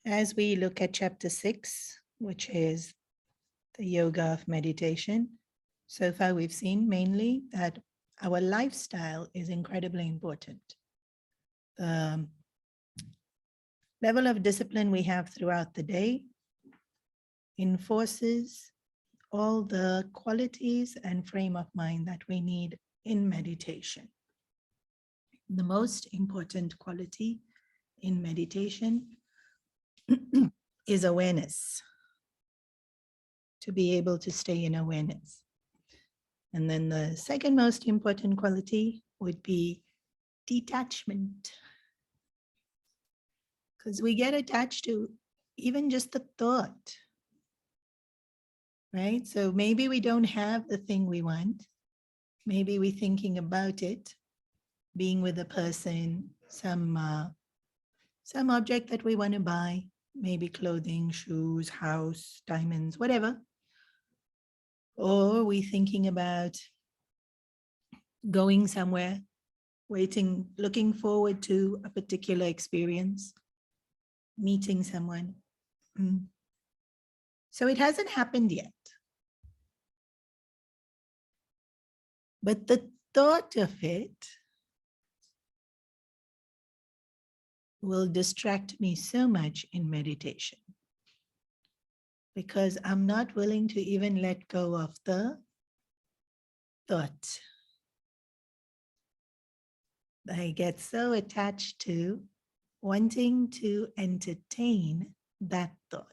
As we look at chapter 6, which is the yoga of meditation, so far we've seen mainly that our lifestyle is incredibly important. The level of discipline we have throughout the day enforces all the qualities and frame of mind that we need in meditation. The most important quality in meditation is awareness, to be able to stay in awareness. And then the second most important quality would be detachment, because we get attached to even just the thought, right? So maybe we don't have the thing we want. Maybe we're thinking about it, being with a person, some object that we want to buy, maybe clothing, shoes, house, diamonds, whatever. Or we're thinking about going somewhere, waiting, looking forward to a particular experience, meeting someone. So it hasn't happened yet. But the thought of it will distract me so much in meditation, because I'm not willing to even let go of the thought. I get so attached to wanting to entertain that thought,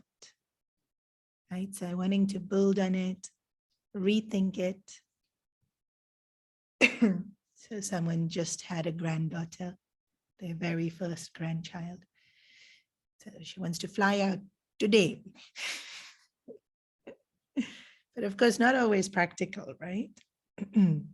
right? So wanting to build on it, rethink it. So someone just had a granddaughter, their very first grandchild. So she wants to fly out today. But of course, not always practical, right? And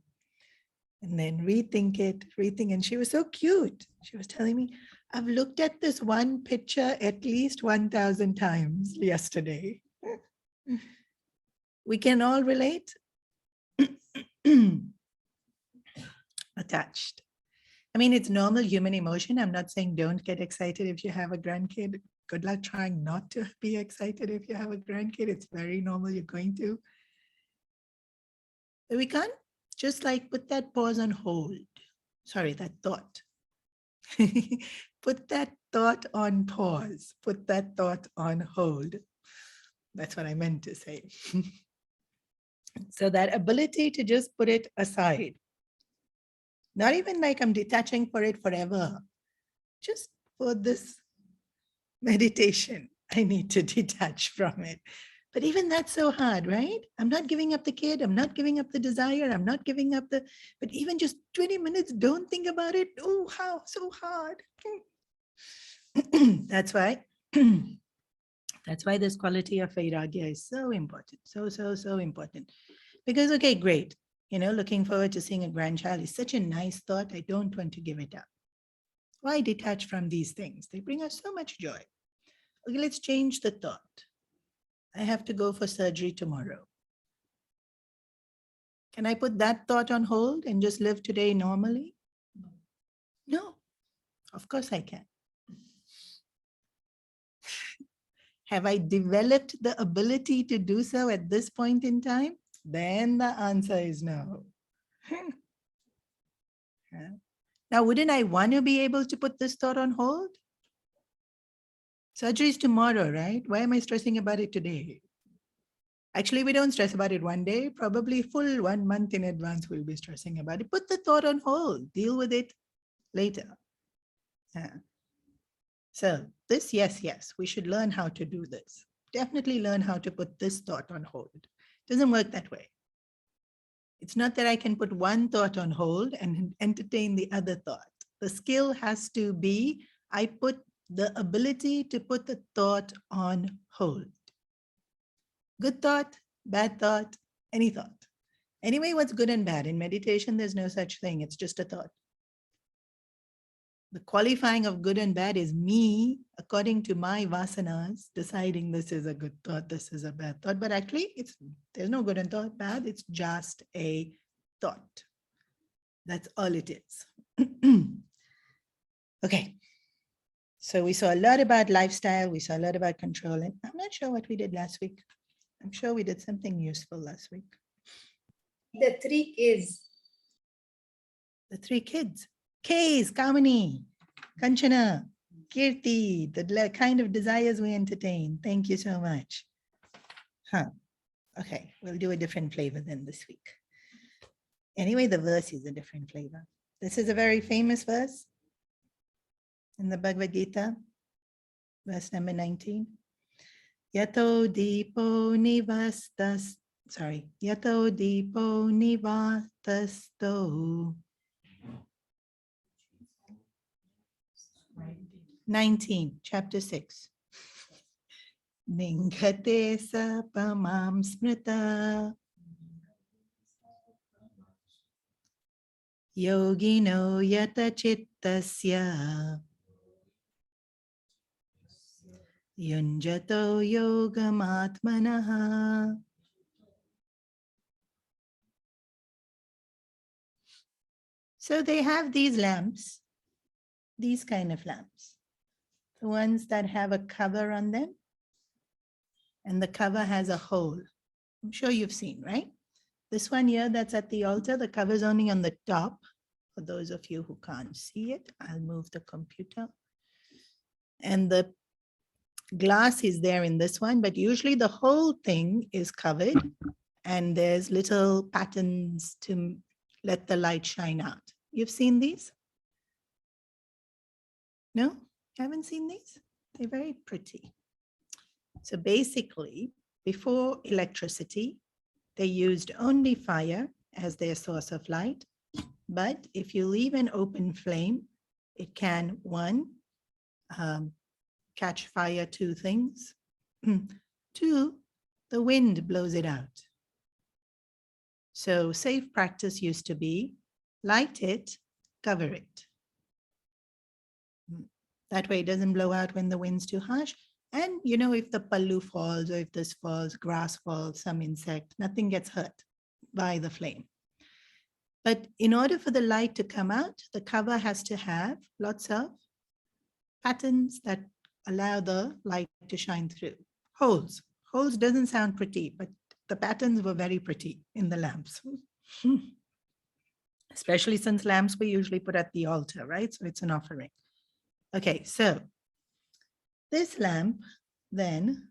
then rethink, and she was so cute. She was telling me, I've looked at this one picture at least 1,000 times yesterday. We can all relate. Attached. I mean, it's normal human emotion. I'm not saying don't get excited if you have a grandkid. Good luck trying not to be excited if you have a grandkid. It's very normal. You're going to. But we can't just like put that pause on hold. Sorry, that thought. Put that thought on pause. Put that thought on hold. That's what I meant to say. So that ability to just put it aside. Not even like I'm detaching for it forever. Just for this meditation, I need to detach from it. But even that's so hard, right? I'm not giving up the kid. I'm not giving up the desire. I'm not giving up the, but even just 20 minutes, don't think about it. Oh, how so hard. That's why this quality of vairagya is so important. So important. Because, okay, great. You know, looking forward to seeing a grandchild is such a nice thought. I don't want to give it up. Why detach from these things? They bring us so much joy. Okay, let's change the thought. I have to go for surgery tomorrow. Can I put that thought on hold and just live today normally? No, of course I can. Have I developed the ability to do so at this point in time? Then the answer is no. Now, wouldn't I want to be able to put this thought on hold? Surgery is tomorrow, right? Why am I stressing about it today? Actually, we don't stress about it one day, probably full 1 month in advance, we'll be stressing about it. Put the thought on hold, deal with it later. So this, yes, we should learn how to do this. Definitely learn how to put this thought on hold. It doesn't work that way. It's not that I can put one thought on hold and entertain the other thought. The skill has to be, I put the ability to put the thought on hold. Good thought, bad thought, any thought. Anyway, what's good and bad? In meditation, there's no such thing. It's just a thought. The qualifying of good and bad is me, according to my vasanas, deciding this is a good thought, this is a bad thought. But actually, there's no good and thought, bad. It's just a thought. That's all it is. Okay. So we saw a lot about lifestyle. We saw a lot about control. And I'm not sure what we did last week. I'm sure we did something useful last week. The 3 Ks. The 3 kids. Ks, Kamini, Kanchana, Kirti, the kind of desires we entertain. Thank you so much. Huh. Okay, we'll do a different flavor then this week. Anyway, the verse is a different flavor. This is a very famous verse in the Bhagavad Gita, verse number 19. Yato dipo nivastas, Yato dipo nivatasto. 19, chapter 6. Ningate sapamam smrita. Yogino yata chittasya. Yunjato yogamatmanaha. So they have these lamps, these kind of lamps, the ones that have a cover on them, and the cover has a hole. I'm sure you've seen, right? This one here that's at the altar, the cover is only on the top. For those of you who can't see it, I'll move the computer. And the glass is there in this one, but usually the whole thing is covered and there's little patterns to let the light shine out. You've seen these? No? Haven't seen these? They're very pretty. So basically, before electricity, they used only fire as their source of light. But if you leave an open flame, it can, one, catch fire, 2 things. 2, the wind blows it out. So safe practice used to be light it, cover it. That way it doesn't blow out when the wind's too harsh. And you know, if the pallu falls or if this falls, grass falls, some insect, nothing gets hurt by the flame. But in order for the light to come out, the cover has to have lots of patterns that allow the light to shine through. Holes. Holes doesn't sound pretty, but the patterns were very pretty in the lamps. Especially since lamps were usually put at the altar, right? So it's an offering. Okay, so this lamp then,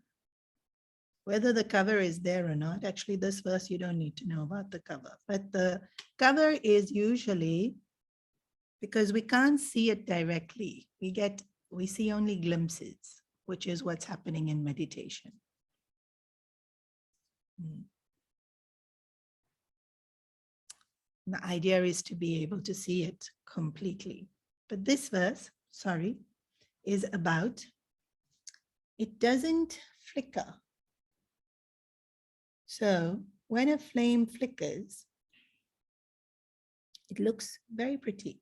whether the cover is there or not, actually this verse you don't need to know about the cover, but the cover is usually, because we can't see it directly, we see only glimpses, which is what's happening in meditation. The idea is to be able to see it completely. But this verse, is about, it doesn't flicker. So when a flame flickers, it looks very pretty.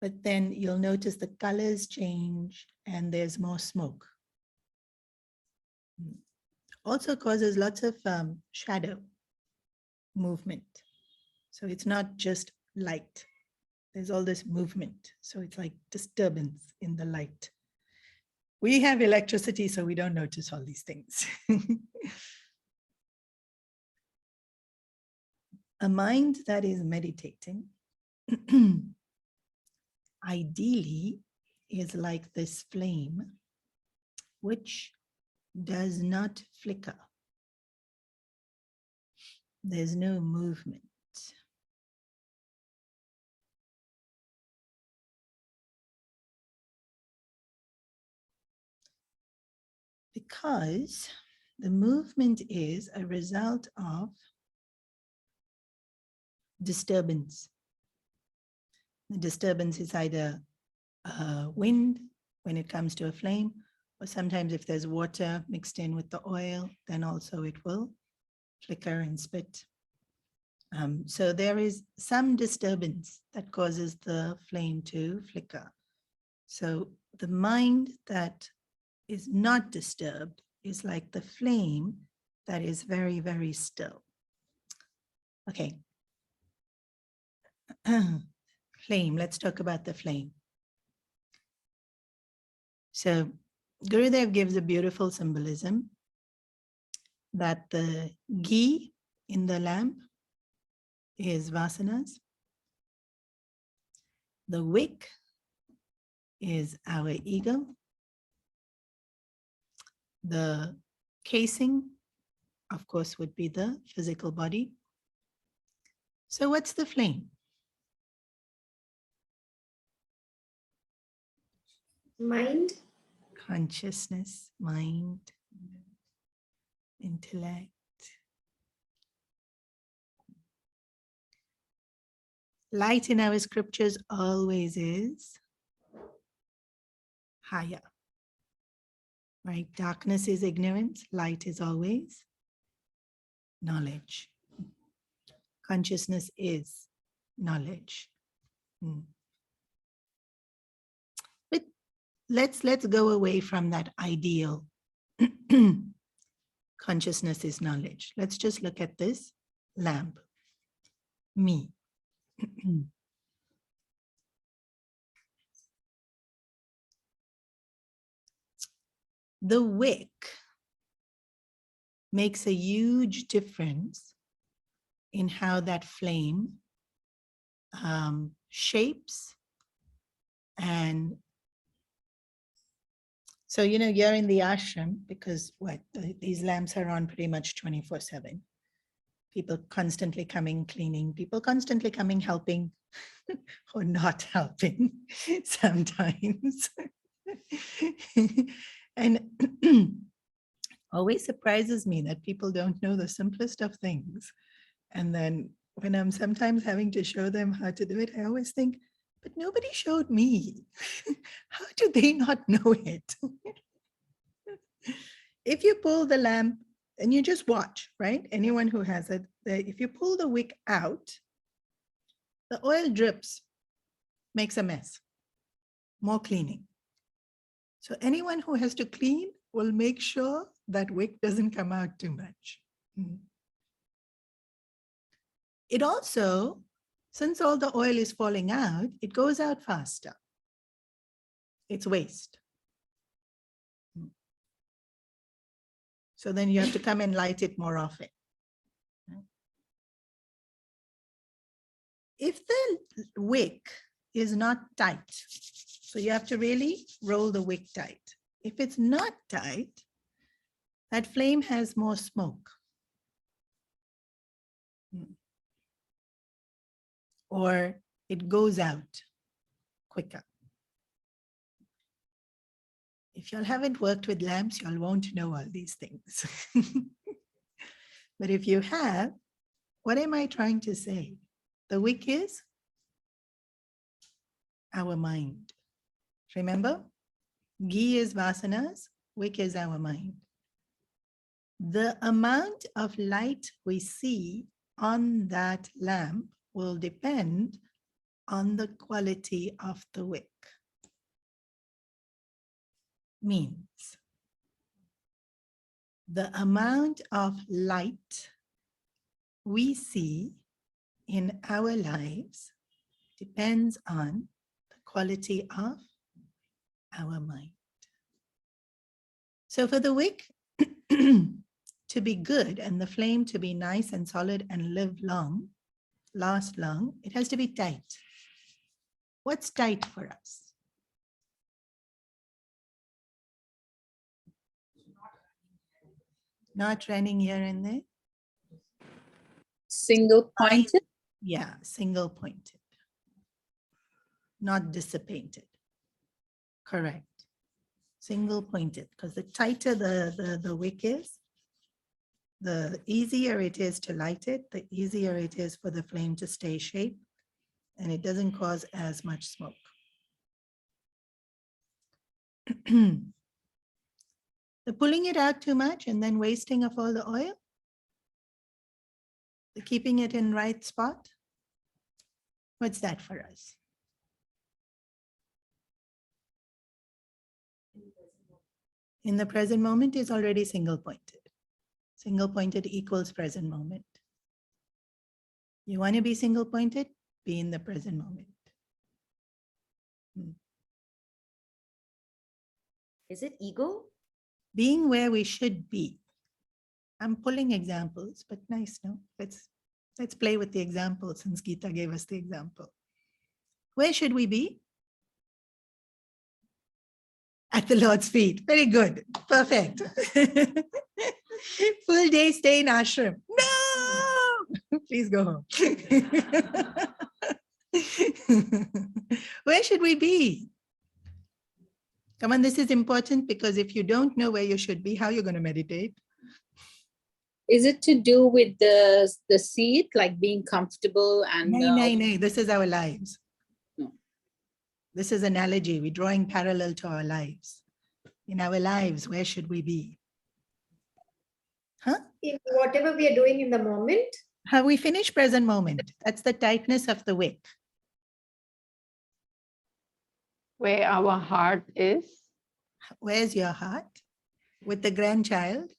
But then you'll notice the colors change and there's more smoke. Also causes lots of shadow movement. So it's not just light. There's all this movement. So it's like disturbance in the light. We have electricity, so we don't notice all these things. A mind that is meditating ideally is like this flame, which does not flicker. There's no movement. Because the movement is a result of disturbance. The disturbance is either wind when it comes to a flame, or sometimes if there's water mixed in with the oil, then also it will flicker and spit. So there is some disturbance that causes the flame to flicker. So the mind that is not disturbed is like the flame that is very, very still. Okay. Flame, let's talk about the flame. So Gurudev gives a beautiful symbolism that the ghee in the lamp is vasanas. The wick is our ego. The casing, of course, would be the physical body. So what's the flame? Mind. Consciousness, mind, intellect. Light in our scriptures always is higher, right? Darkness is ignorance, light is always knowledge. Consciousness is knowledge. But let's go away from that ideal. Consciousness is knowledge. Let's just look at this lamp. Me. The wick makes a huge difference in how that flame shapes. And so, you know, you're in the ashram because these lamps are on pretty much 24/7. People constantly coming, cleaning, people constantly coming, helping or not helping sometimes. And always surprises me that people don't know the simplest of things. And then when I'm sometimes having to show them how to do it, I always think, but nobody showed me. How do they not know it? If you pull the lamp and you just watch, right? Anyone who has it, if you pull the wick out, the oil drips, makes a mess, more cleaning. So anyone who has to clean will make sure that wick doesn't come out too much. It also, since all the oil is falling out, it goes out faster. It's waste. So then you have to come and light it more often. If the wick is not tight, so you have to really roll the wick tight. If it's not tight, that flame has more smoke. Or it goes out quicker. If y'all haven't worked with lamps, y'all won't know all these things. But if you have, what am I trying to say? The wick is our mind. Remember, ghee is vasanas, wick is our mind. The amount of light we see on that lamp will depend on the quality of the wick. Means the amount of light we see in our lives depends on the quality of our mind. So for the wick to be good and the flame to be nice and solid and live long, last long, it has to be tight. What's tight for us? Not running here and there? Single pointed? Yeah, single pointed. Not dissipated. Correct. Single pointed, because the tighter the wick is, the easier it is to light it, the easier it is for the flame to stay shaped, and it doesn't cause as much smoke. The pulling it out too much and then wasting of all the oil, the keeping it in right spot, what's that for us? In the present moment is already single pointed. Single pointed equals present moment. You want to be single pointed? Be in the present moment. Is it ego? Being where we should be. I'm pulling examples, but nice, no? Let's play with the example since Geeta gave us the example. Where should we be? At the Lord's feet. Very good. Perfect. Full day stay in ashram. No! Please go home. Where should we be? Come on, this is important because if you don't know where you should be, how are you going to meditate? Is it to do with the seat, like being comfortable and No. This is our lives. No. This is analogy. We're drawing parallel to our lives. In our lives, where should we be? Huh? In whatever we are doing in the moment, Have we finished present moment? That's the tightness of the wick. Where our heart is. Where's your heart? With the grandchild?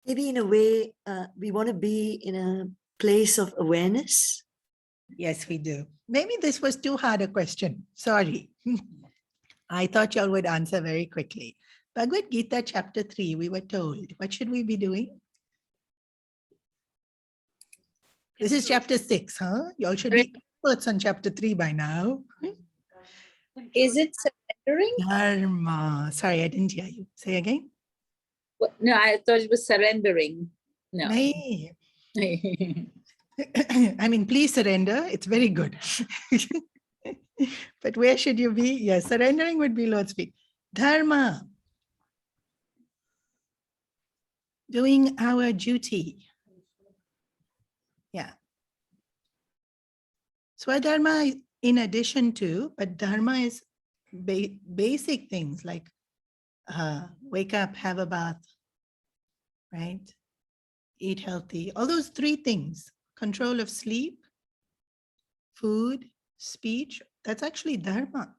Maybe in a way, we want to be in a place of awareness. Yes, we do. Maybe this was too hard a question. Sorry. I thought y'all would answer very quickly. Bhagavad Gita chapter 3, we were told, what should we be doing? This is chapter 6, huh? Y'all should be experts on chapter 3 by now. is it surrendering? Dharma. Sorry, I didn't hear you. Say again. No, I thought it was surrendering. No. Nahi. I mean, please surrender. It's very good. But where should you be? Yes, surrendering would be Lord's feet. Dharma. Doing our duty. Yeah. Swadharma in addition to, but dharma is basic things like wake up, have a bath, right? Eat healthy. All those three things, control of sleep, food, speech, that's actually dharma.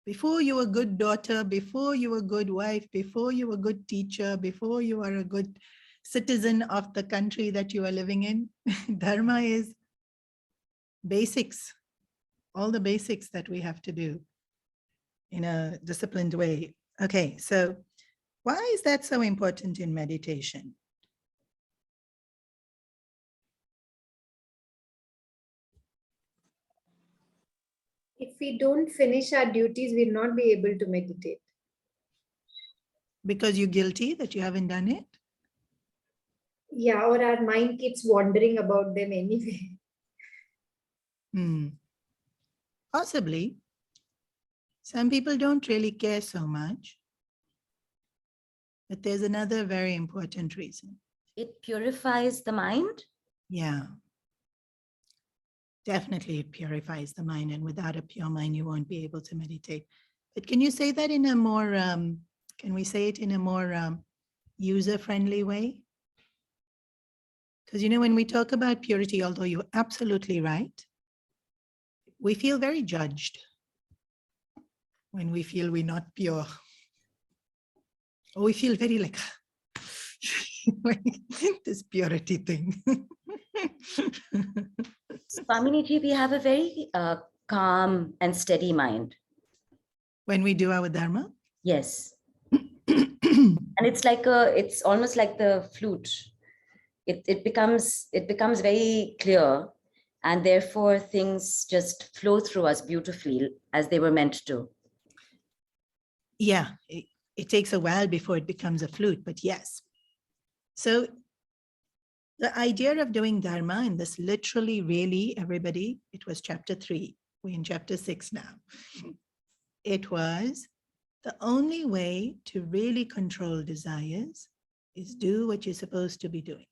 Before you were a good daughter, before you were a good wife, before you were a good teacher, before you are a good citizen of the country that you are living in, dharma is basics, all the basics that we have to do in a disciplined way. Okay, so why is that so important in meditation? if we don't finish our duties, we'll not be able to meditate. Because you're guilty that you haven't done it? Yeah, or our mind keeps wandering about them anyway. Possibly. Some people don't really care so much. But there's another very important reason. It purifies the mind. Yeah. Definitely it purifies the mind, and without a pure mind, you won't be able to meditate. But can you say that in a more, can we say it in a more user-friendly way? Because, you know, when we talk about purity, although you're absolutely right, we feel very judged when we feel we're not pure. Or we feel very like, this purity thing. Swaminiji, we have a very calm and steady mind. When we do our dharma? Yes. And it's like it's almost like the flute. It becomes very clear, and therefore things just flow through us beautifully as they were meant to. Yeah, it takes a while before it becomes a flute, but yes. So the idea of doing dharma, and this literally really, everybody, it was chapter 3. We're in chapter 6 now. It was the only way to really control desires is do what you're supposed to be doing.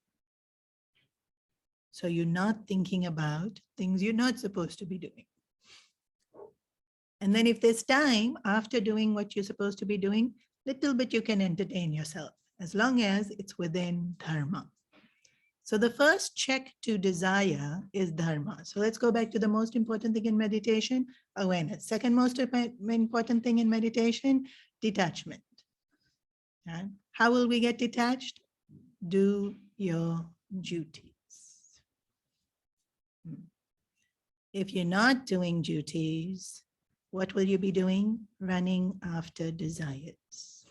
So you're not thinking about things you're not supposed to be doing. And then if there's time after doing what you're supposed to be doing, little bit you can entertain yourself as long as it's within dharma. So the first check to desire is dharma. So let's go back to the most important thing in meditation, awareness. Second most important thing in meditation, detachment. And how will we get detached? Do your duties. If you're not doing duties, what will you be doing? Running after desires.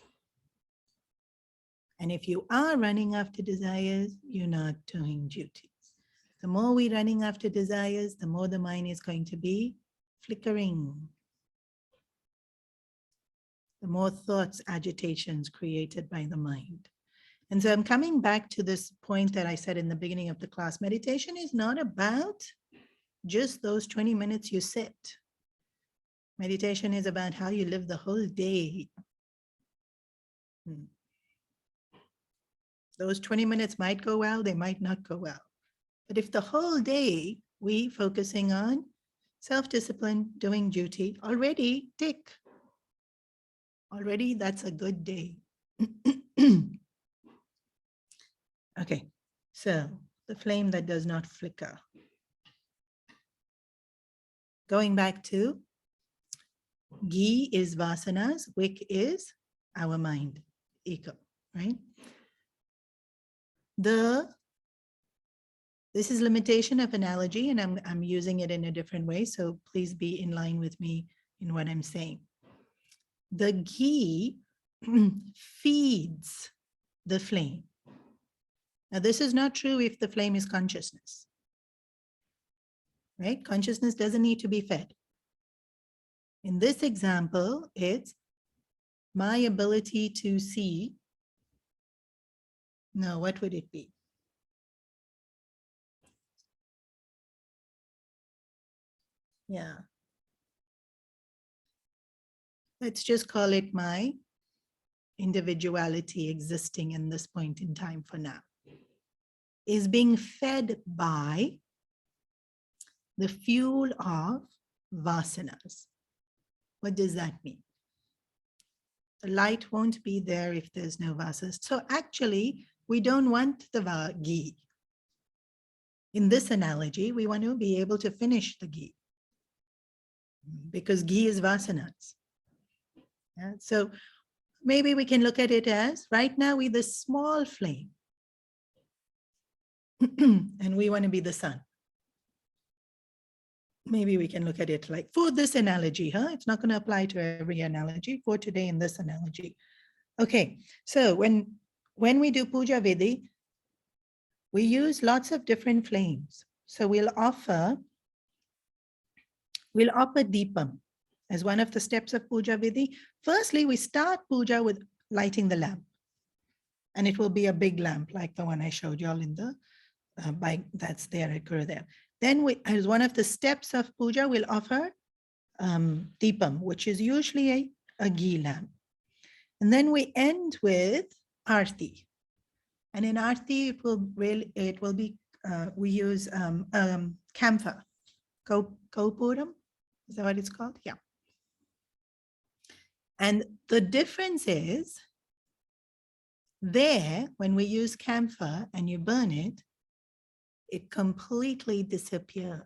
And if you are running after desires, you're not doing duties. The more we're running after desires, the more the mind is going to be flickering. The more thoughts, agitations created by the mind. And so I'm coming back to this point that I said in the beginning of the class. Meditation is not about just those 20 minutes you sit. Meditation is about how you live the whole day. Those 20 minutes might go well, they might not go well. But if the whole day we focusing on self-discipline, doing duty, already tick. Already that's a good day. Okay, so the flame that does not flicker. Going back to ghee is vasanas, wick is our mind, ego, right? This is limitation of analogy, and I'm using it in a different way, so please be in line with me in what I'm saying. The ghee feeds the flame. Now, this is not true if the flame is consciousness, right? Consciousness doesn't need to be fed. In this example, it's my ability to see. No, what would it be? Yeah. Let's just call it my individuality existing in this point in time for now. Is being fed by the fuel of vasanas. What does that mean? The light won't be there if there's no vasanas. So actually, we don't want the ghee. In this analogy, we want to be able to finish the ghee because ghee is vasanas. Yeah? So maybe we can look at it as right now we're the small flame and we want to be the sun. Maybe we can look at it like for this analogy, huh? It's not going to apply to every analogy for today in this analogy. Okay, so when we do puja vidhi, we use lots of different flames. So we'll offer deepam as one of the steps of puja vidhi. Firstly, we start puja with lighting the lamp. And it will be a big lamp like the one I showed you all in the bike that's there at Gurudev. Then we, as one of the steps of puja, we'll offer deepam, which is usually a ghee lamp. And then we end with arti. And in arti, it will be, we use camphor, kopuram, is that what it's called? Yeah. And the difference is there, when we use camphor and you burn it, it completely disappears.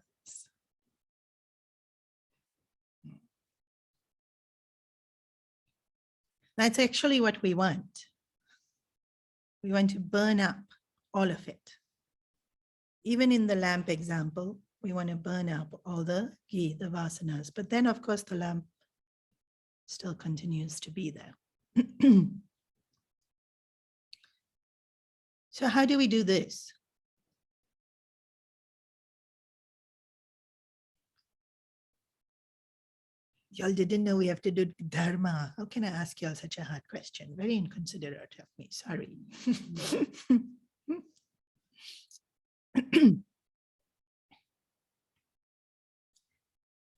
That's actually what we want. We want to burn up all of it. Even in the lamp example, we want to burn up all the ghee, the vasanas. But then, of course, the lamp still continues to be there. So how do we do this? Y'all didn't know we have to do dharma. How can I ask y'all such a hard question? Very inconsiderate of me, sorry.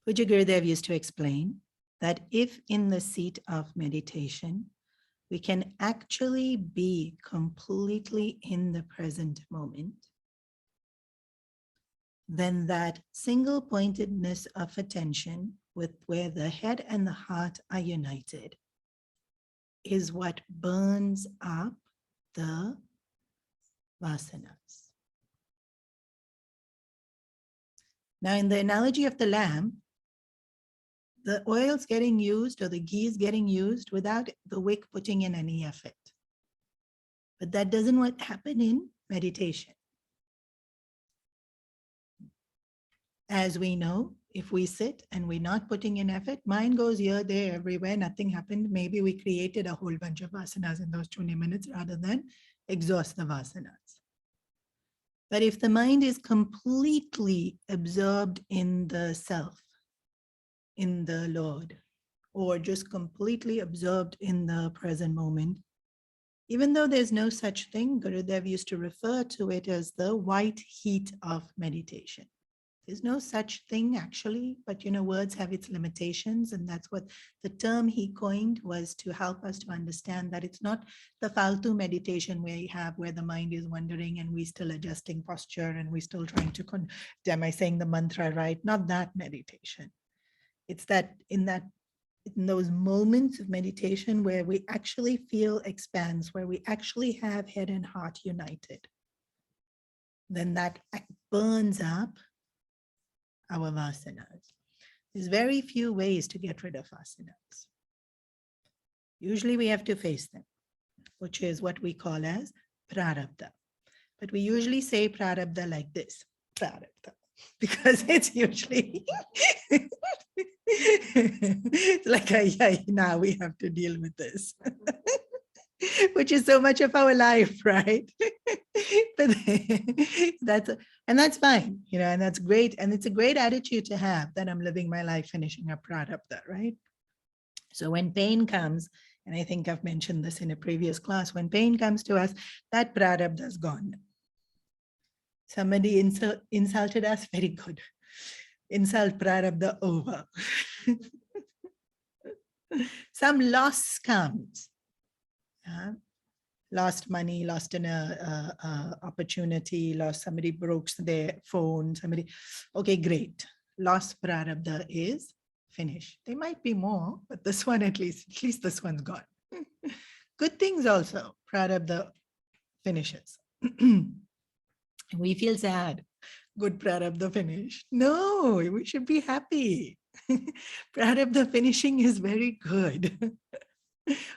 Puja Gurudev used to explain that if in the seat of meditation, we can actually be completely in the present moment, then that single pointedness of attention with where the head and the heart are united is what burns up the vasanas. Now, in the analogy of the lamp, the oil's getting used or the ghee is getting used without the wick putting in any effort. But that doesn't happen in meditation. as we know, if we sit and we're not putting in effort, mind goes here, there, everywhere, nothing happened. Maybe we created a whole bunch of asanas in those 20 minutes rather than exhaust the asanas. But if the mind is completely absorbed in the self, in the Lord, or just completely absorbed in the present moment, even though there's no such thing, Gurudev used to refer to it as the white heat of meditation. There's no such thing actually, but words have its limitations, and that's what the term he coined was to help us to understand that it's not the faltu meditation where the mind is wandering and we still adjusting posture and we still trying to, am I saying the mantra right? Not that meditation. It's that in those moments of meditation where we actually feel expanse, where we actually have head and heart united, then that burns up our vasanas. There's very few ways to get rid of vasanas. Usually we have to face them, which is what we call as prarabdha. But we usually say prarabdha like this, prarabdha, because it's usually it's like, yeah, now we have to deal with this. Which is so much of our life, right? But that's fine, and that's great. And it's a great attitude to have that I'm living my life finishing up prarabdha, right? So when pain comes, and I think I've mentioned this in a previous class, when pain comes to us, that prarabdha is gone. Somebody insulted us, very good. Insult prarabdha over. Some loss comes. Lost money, lost an opportunity, somebody broke their phone, okay, great. Lost prarabdha is finished. There might be more, but this one at least this one's gone. Good things also, prarabdha finishes. We feel sad. Good prarabdha finish. No, we should be happy. Prarabdha finishing is very good.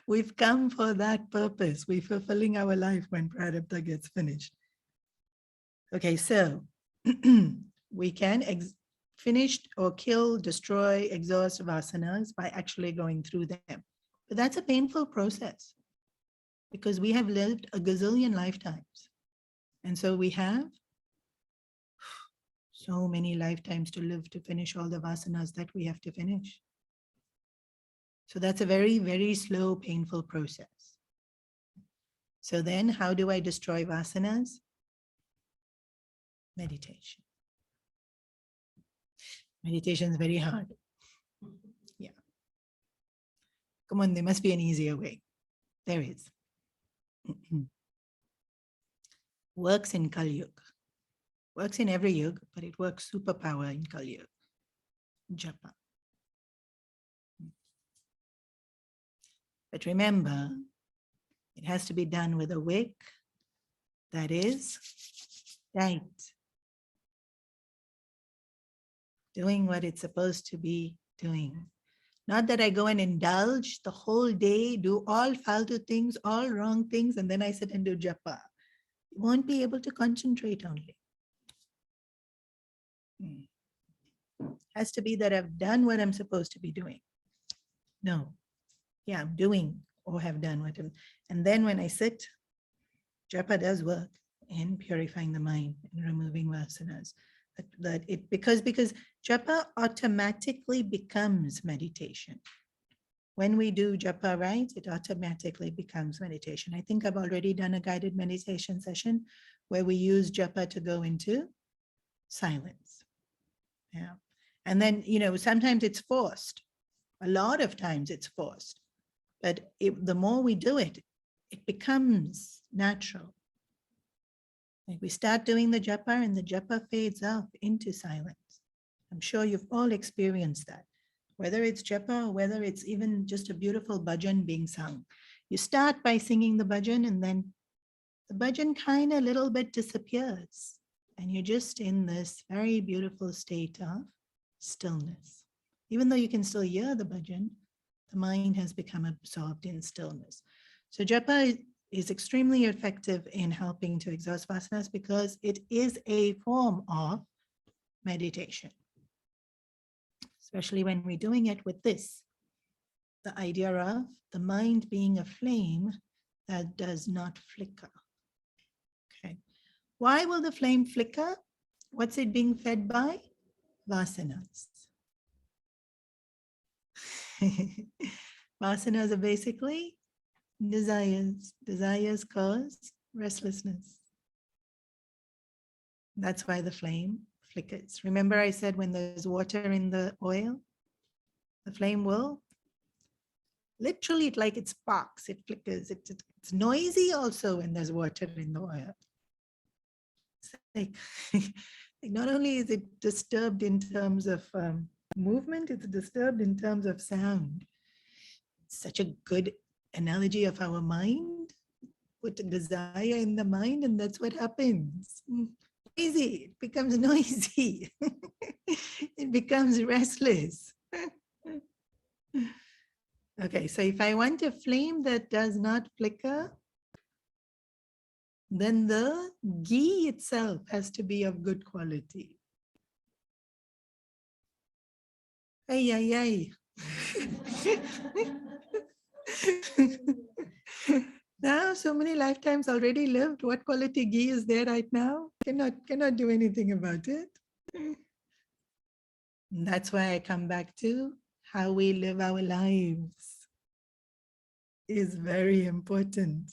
We've come for that purpose. We're fulfilling our life when prarabdha gets finished. Okay, so we can finish or kill, destroy, exhaust vasanas by actually going through them. But that's a painful process because we have lived a gazillion lifetimes. And so we have so many lifetimes to live to finish all the vasanas that we have to finish. So that's a very, very slow, painful process. So then how do I destroy vasanas? Meditation. Meditation is very hard. Yeah. Come on, there must be an easier way. There is. Works in Kali Yuga. Works in every yuga, but it works superpower in Kali Yuga. Japa. But remember, it has to be done with a wick that is tight. Doing what it's supposed to be doing. Not that I go and indulge the whole day, do all faltu things, all wrong things, and then I sit and do japa. You won't be able to concentrate only. Has to be that I've done what I'm supposed to be doing. No. Yeah, I'm doing or have done what I'm, and then when I sit, japa does work in purifying the mind and removing vasanas. Because japa automatically becomes meditation. When we do japa right, it automatically becomes meditation. I think I've already done a guided meditation session where we use japa to go into silence. Yeah. And then, sometimes it's forced. A lot of times it's forced. But the more we do it, it becomes natural. Like we start doing the japa and the japa fades off into silence. I'm sure you've all experienced that, whether it's japa or whether it's even just a beautiful bhajan being sung. You start by singing the bhajan and then the bhajan kind of a little bit disappears. And you're just in this very beautiful state of stillness. Even though you can still hear the bhajan, the mind has become absorbed in stillness. So japa is extremely effective in helping to exhaust vasanas because it is a form of meditation. especially when we're doing it with this, the idea of the mind being a flame that does not flicker. Okay. Why will the flame flicker? What's it being fed by? Vasanas. Vasanas are basically desires. Desires cause restlessness. That's why the flame flickers. Remember I said when there's water in the oil, the flame will literally, like it sparks, it flickers. It's noisy also when there's water in the oil. It's like, like not only is it disturbed in terms of movement, it's disturbed in terms of sound. It's such a good analogy of our mind. Put a desire in the mind and that's what happens. Noisy, it becomes noisy. It becomes restless. Okay, so if I want a flame that does not flicker, then the ghee itself has to be of good quality. Ay, ay, ay. Now, so many lifetimes already lived. What quality ghee is there right now? Cannot do anything about it. And that's why I come back to how we live our lives is very important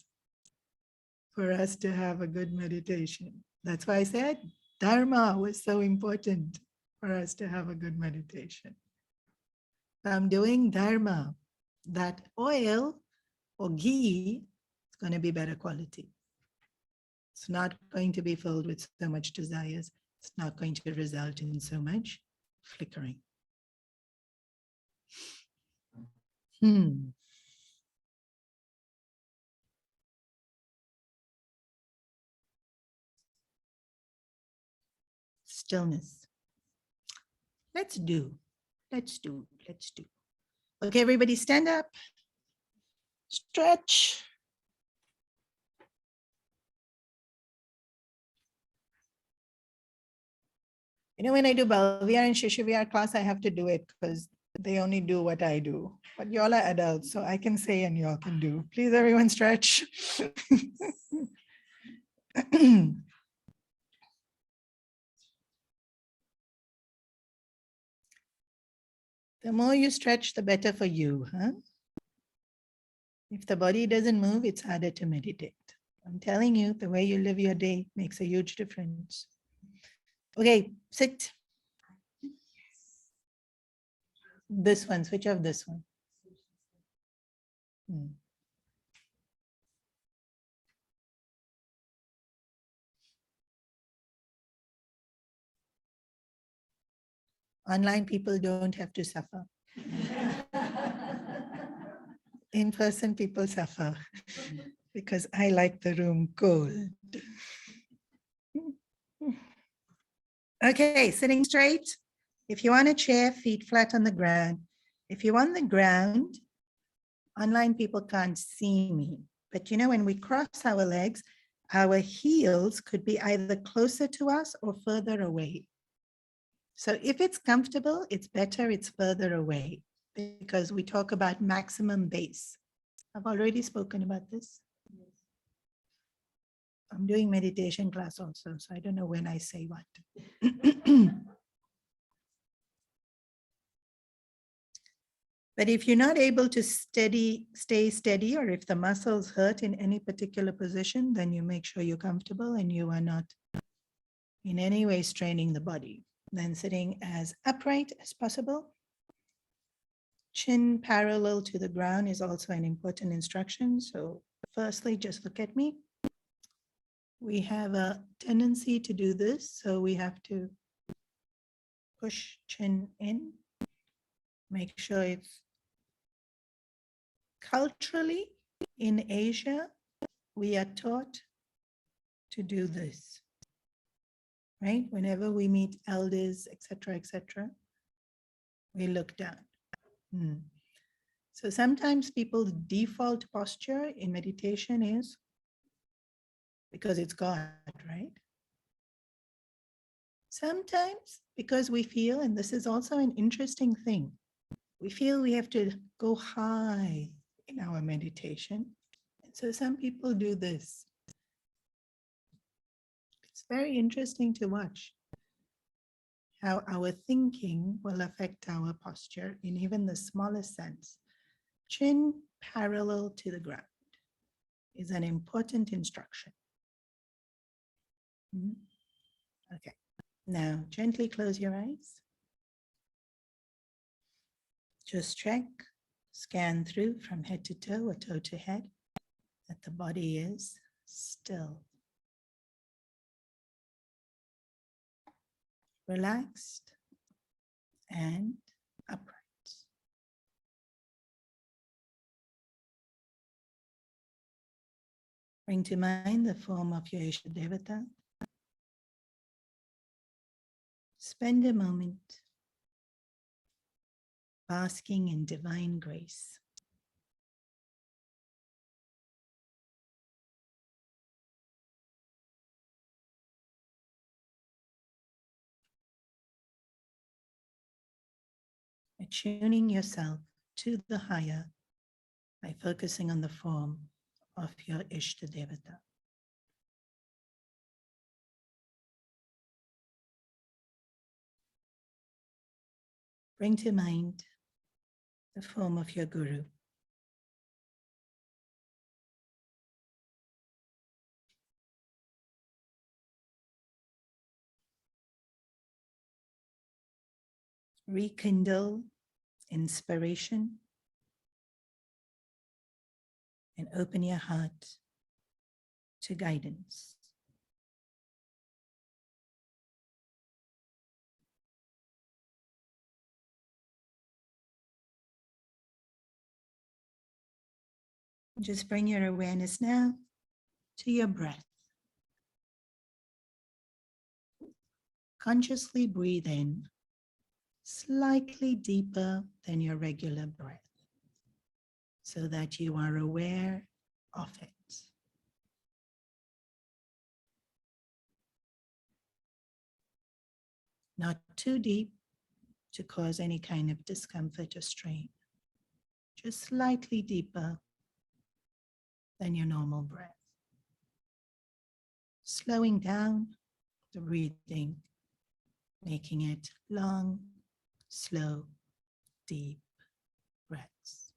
for us to have a good meditation. That's why I said Dharma was so important for us to have a good meditation. I'm doing Dharma. That oil or ghee is going to be better quality. It's not going to be filled with so much desires. It's not going to result in so much flickering. Stillness. Let's do. Okay, everybody stand up. Stretch. You know, when I do Balviar and Shishiviyar class, I have to do it because they only do what I do. But y'all are adults, so I can say and y'all can do. Please, everyone stretch. The more you stretch, the better for you, huh? If the body doesn't move, it's harder to meditate. I'm telling you, the way you live your day makes a huge difference. Okay, sit. This one, switch off this one. Online people don't have to suffer. In-person people suffer because I like the room cold. Okay, sitting straight. If you want a chair, feet flat on the ground. If you want the ground, online people can't see me. But you know, when we cross our legs, our heels could be either closer to us or further away. So if it's comfortable, it's better it's further away because we talk about maximum base. I've already spoken about this. I'm doing meditation class also, so I don't know when I say what. But if you're not able to stay steady, or if the muscles hurt in any particular position, then you make sure you're comfortable and you are not in any way straining the body. Then sitting as upright as possible. Chin parallel to the ground is also an important instruction. So firstly, just look at me. We have a tendency to do this, so we have to push chin in. Make sure it's culturally in Asia, we are taught to do this, right? Whenever we meet elders, etc., we look down. So sometimes people's default posture in meditation is because it's God, right? Sometimes, because we feel, and this is also an interesting thing, we feel we have to go high in our meditation. And so some people do this. It's very interesting to watch how our thinking will affect our posture in even the smallest sense. Chin parallel to the ground is an important instruction. Okay, now gently close your eyes. Just check, scan through from head to toe or toe to head that the body is still, relaxed, and upright. Bring to mind the form of your Ishta Devata. Spend a moment basking in divine grace. Attuning yourself to the higher by focusing on the form of your Ishta Devata. Bring to mind the form of your Guru. Rekindle inspiration and open your heart to guidance. Just bring your awareness now to your breath. Consciously breathe in slightly deeper than your regular breath so that you are aware of it. Not too deep to cause any kind of discomfort or strain. Just slightly deeper than your normal breath. Slowing down the breathing, making it long, slow, deep breaths.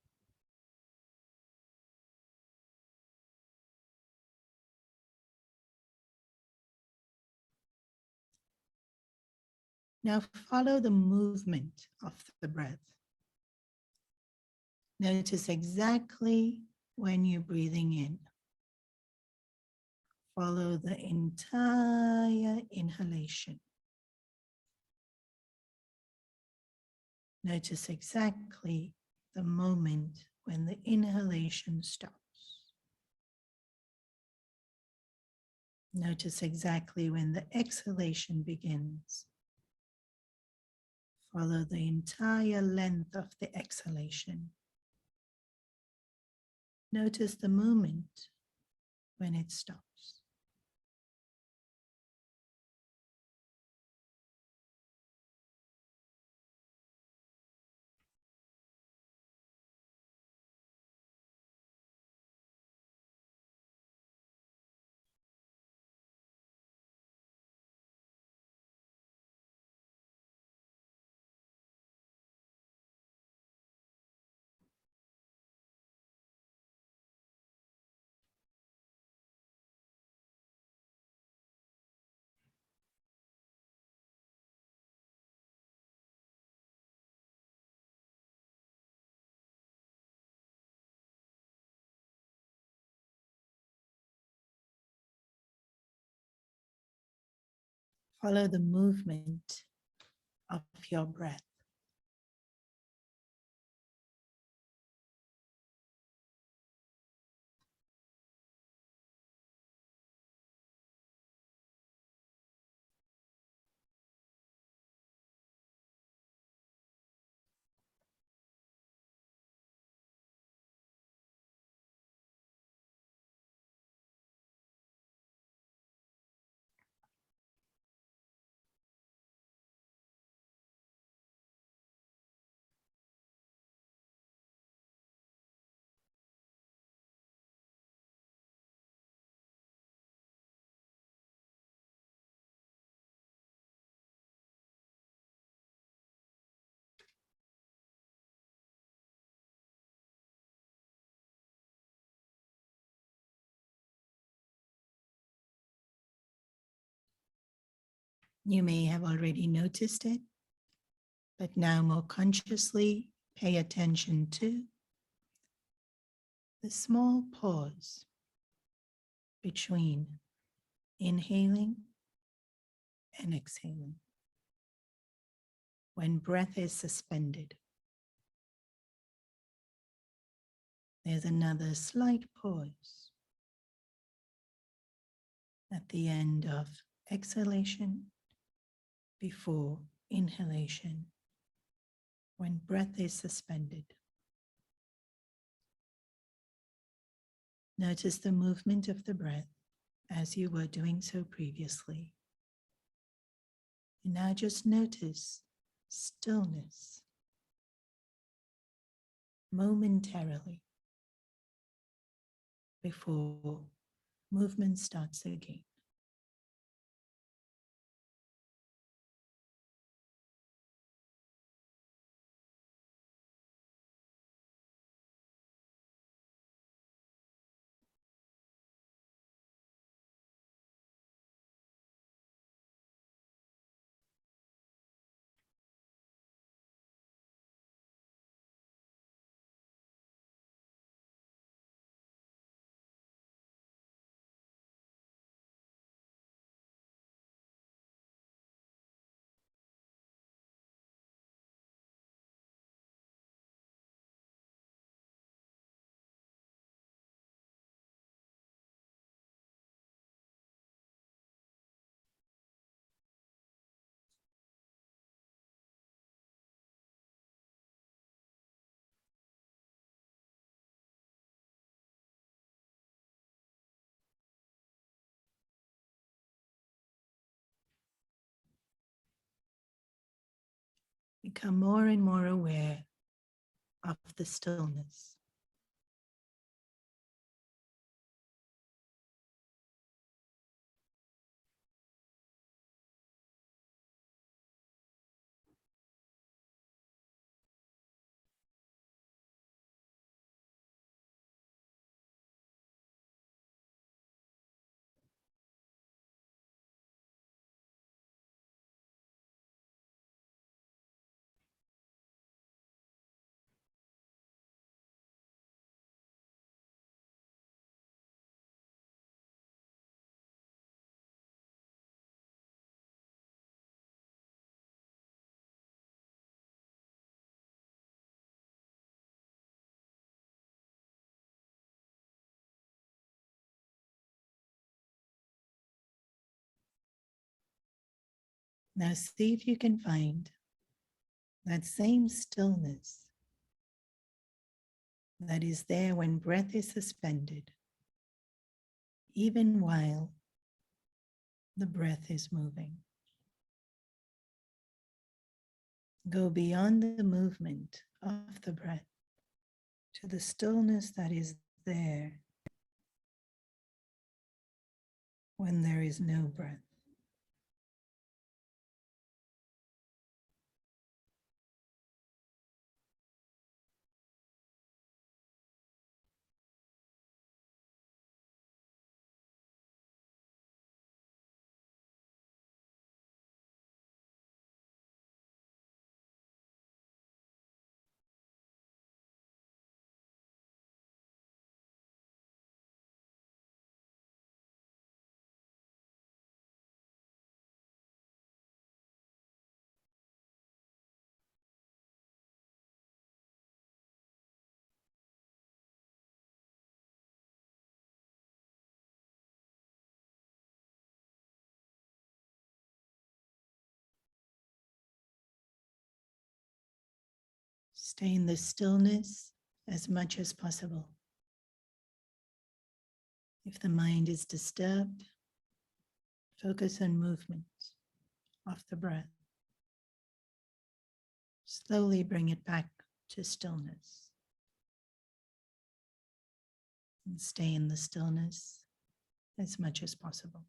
Now follow the movement of the breath. Notice exactly when you're breathing in. Follow the entire inhalation. Notice exactly the moment when the inhalation stops. Notice exactly when the exhalation begins. Follow the entire length of the exhalation. Notice the moment when it stops. Follow the movement of your breath. You may have already noticed it, but now more consciously pay attention to the small pause between inhaling and exhaling when breath is suspended. There's another slight pause at the end of exhalation before inhalation when breath is suspended. Notice the movement of the breath as you were doing so previously. And now just notice stillness momentarily before movement starts again. Become more and more aware of the stillness. Now see if you can find that same stillness that is there when breath is suspended, even while the breath is moving. Go beyond the movement of the breath to the stillness that is there when there is no breath. Stay in the stillness as much as possible. If the mind is disturbed, focus on movement of the breath. Slowly bring it back to stillness. And stay in the stillness as much as possible.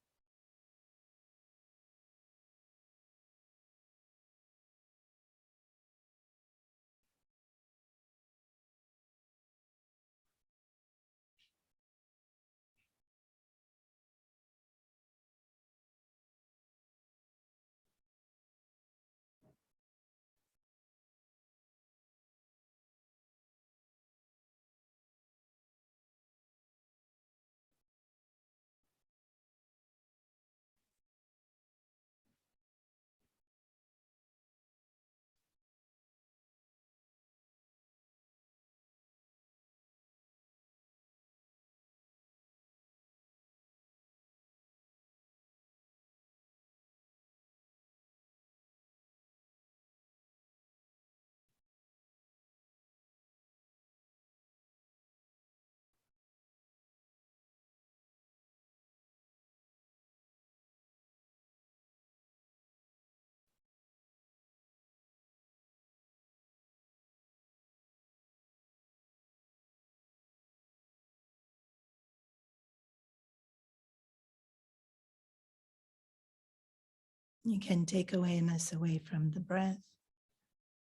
You can take awareness away from the breath.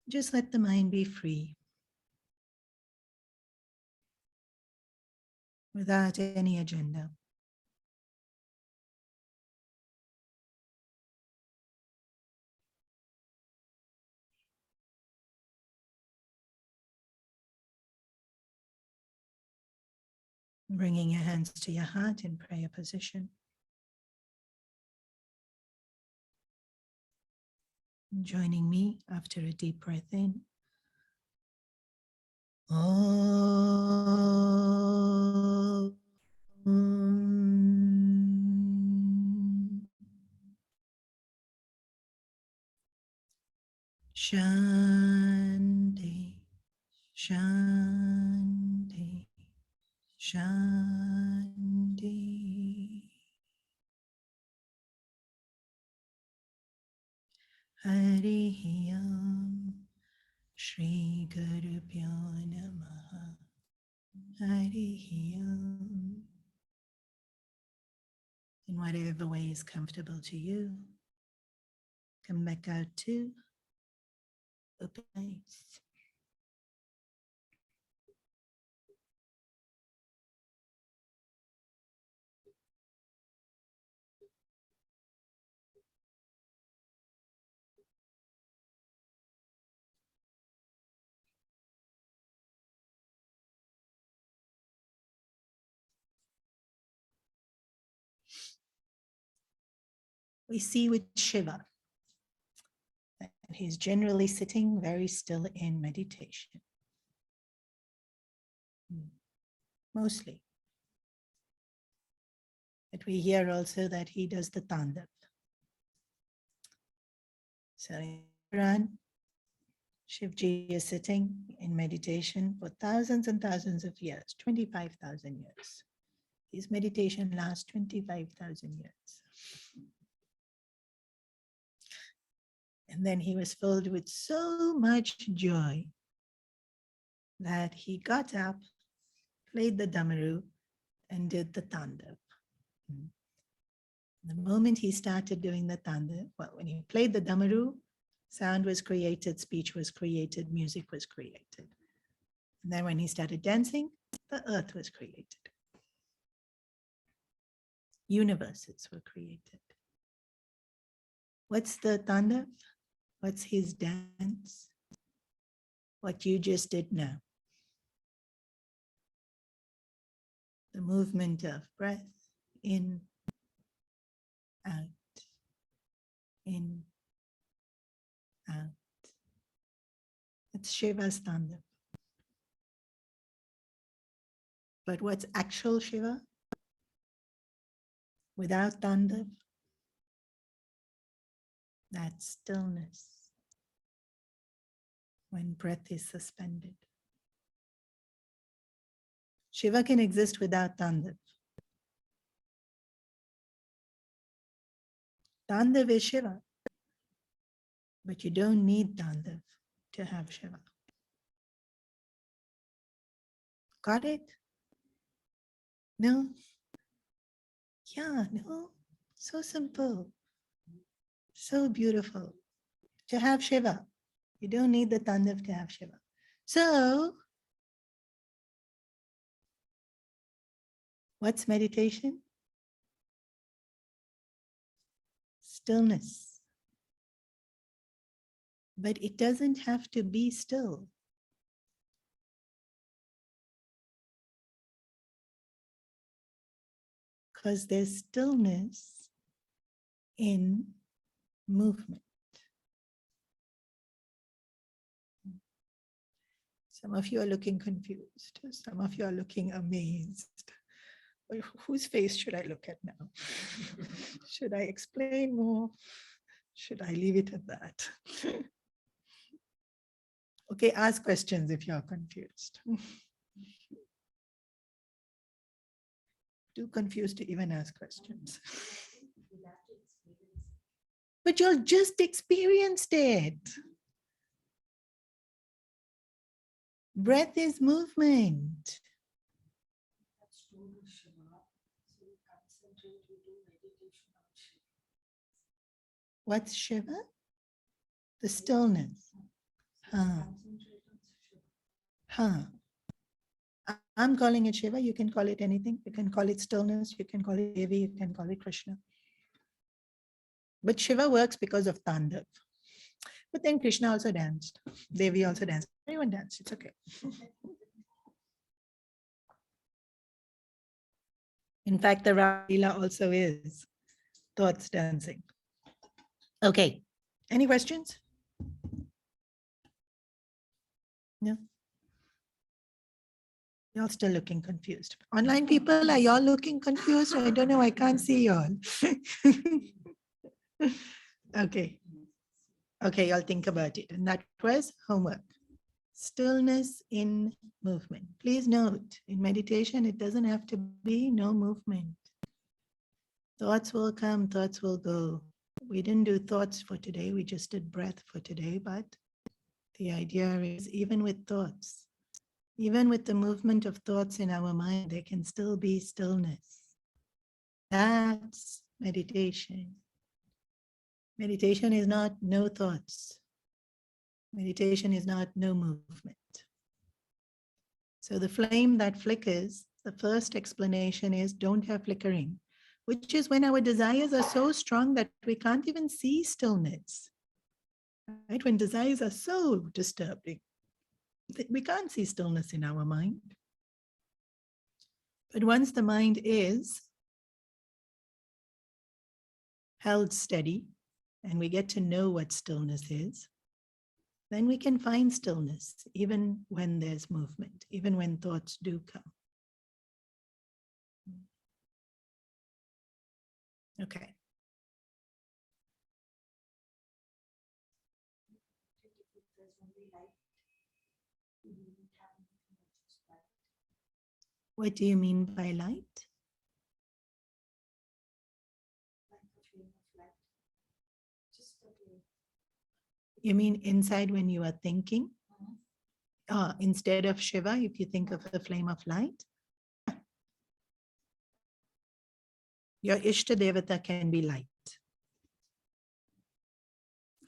Just let the mind be free without any agenda. Bringing your hands to your heart in prayer position. Joining me after a deep breath in. Om. Shanti, Shanti, Shanti. Harihi Om, Shri Guru Pyo Namaha. Harihi Om. In whatever way is comfortable to you, come back out to open eyes. We see with Shiva that he's generally sitting very still in meditation. Mostly. But we hear also that he does the Tandav. So in Quran, Shivji is sitting in meditation for thousands and thousands of years, 25,000 years. His meditation lasts 25,000 years. And then he was filled with so much joy that he got up, played the Damaru, and did the Tandav. The moment he started doing the Tandav, well, when he played the Damaru, sound was created, speech was created, music was created. And then when he started dancing, the earth was created. Universes were created. What's the Tandav? What's his dance? What you just did now. The movement of breath in, out, in, out. It's Shiva's Tandav. But what's actual Shiva? Without Tandav, that stillness when breath is suspended. Shiva can exist without Tandav. Tandav is Shiva, but you don't need Tandav to have Shiva. Got it? No? Yeah, no? So simple. So beautiful. To have Shiva, you don't need the Tandav to have Shiva. So, what's meditation? Stillness. But it doesn't have to be still. Because there's stillness in movement. Some of you are looking confused. Some of you are looking amazed. Well, whose face should I look at now? Should I explain more? Should I leave it at that? Okay, ask questions if you're confused. Too confused to even ask questions. But you'll just experienced it. Breath is movement. What's Shiva? The stillness. Huh. Huh. I'm calling it Shiva. You can call it anything. You can call it stillness. You can call it Devi. You can call it Krishna. But Shiva works because of Tandav. But then Krishna also danced. Devi also danced. Everyone danced. It's okay. In fact, the Raila also is thoughts dancing. Okay. Any questions? No. Y'all still looking confused. Online people, are y'all looking confused? I don't know. I can't see y'all. Okay. Okay, y'all think about it. And that was homework. Stillness in movement. Please note, in meditation, it doesn't have to be no movement. Thoughts will come, thoughts will go. We didn't do thoughts for today. We just did breath for today. But the idea is even with thoughts, even with the movement of thoughts in our mind, there can still be stillness. That's meditation. Meditation is not no thoughts. Meditation is not no movement. So the flame that flickers, the first explanation is don't have flickering, which is when our desires are so strong that we can't even see stillness. Right? When desires are so disturbing, we can't see stillness in our mind. But once the mind is held steady and we get to know what stillness is, then we can find stillness even when there's movement, even when thoughts do come. Okay. What do you mean by light? You mean inside when you are thinking? Instead of Shiva, if you think of a flame of light? Your Ishta Devata can be light.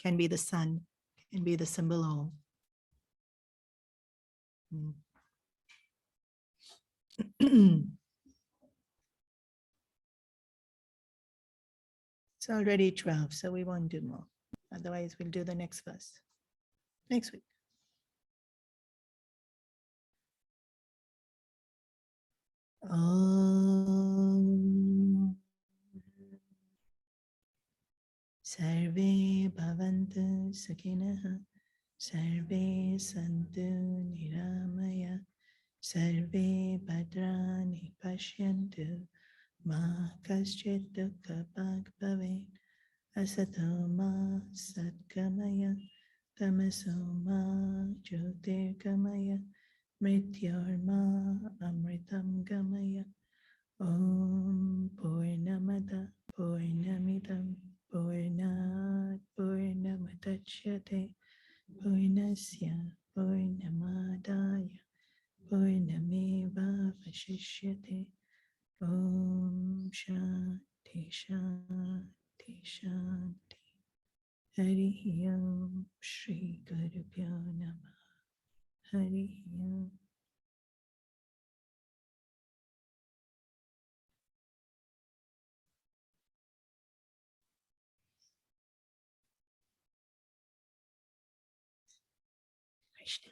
Can be the sun, can be the symbol Om. It's already 12, so we won't do more. Otherwise, we'll do the next verse next week. Om Sarve Bhavantu Sakinaha Sarve Santu Niramaya Sarve Bhadrani Pashyantu Ma Kaschit Dukkha Bhag Bhavet Asato Ma Satgamaya Tamaso Ma Jyotirgamaya Mrityorma Amritam Gamaya Om Purnamada Purnamidam Purnat Purnamadachyate Purnasya Purnamadaya Purnameva Vashishyate Om Shanti Shanti Shanti Hari Om Shri Gurubhyo Namah Hari Om. Krishna.